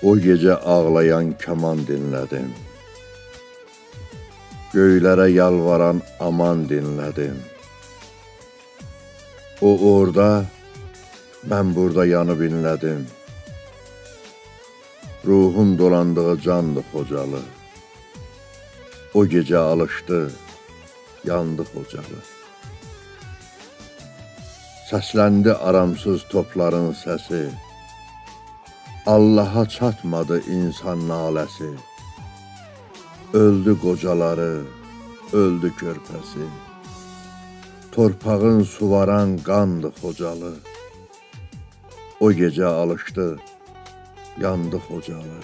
O gecə ağlayan kaman dinlədim. Göylərə yalvaran aman dinlədim. O orada, mən burada yanıb inlədim. Ruhun dolandığı candı Xocalı. O gecə alışdı, yandı Xocalı. Səsləndi aramsız topların səsi. Allaha çatmadı insan naləsi. Öldü qocaları, öldü körpəsi. Torpağın suvaran qandı Xocalı. O gecə alışdı, yandı Xocalı.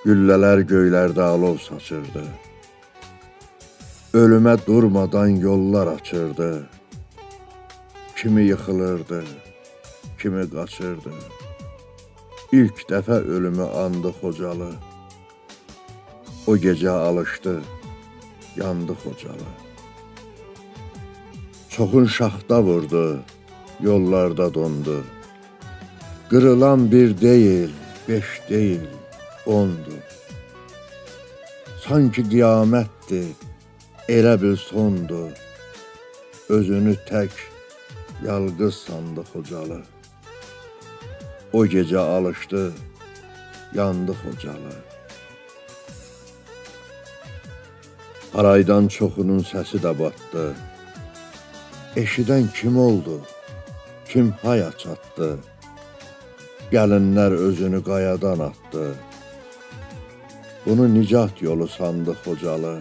Güllələr göylərdə alov saçırdı. Ölümə durmadan yollar açırdı. Kimi yıxılırdı, kimi qaçırdı. İlk dəfə ölümü andı Xocalı. O gecə alışdı, yandı Xocalı. Çoxun şaxta vurdu, yollarda dondu. Qırılan bir deyil, 5 deyil, 10'dur. Sanki qiyamətdir, elə bil sondu. Özünü tək, yalqız sandı Xocalı. O gecə alışdı, yandı Xocalı. Haraydan çoxunun səsi də batdı. Eşidən kim oldu, kim haya çatdı? Gəlinlər özünü qayadan atdı. Bunu nicat yolu sandı Xocalı.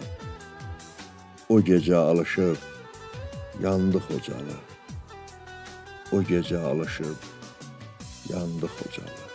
O gecə alışıb, yandı Xocalı. O gecə alışıb, yandı Xocalı.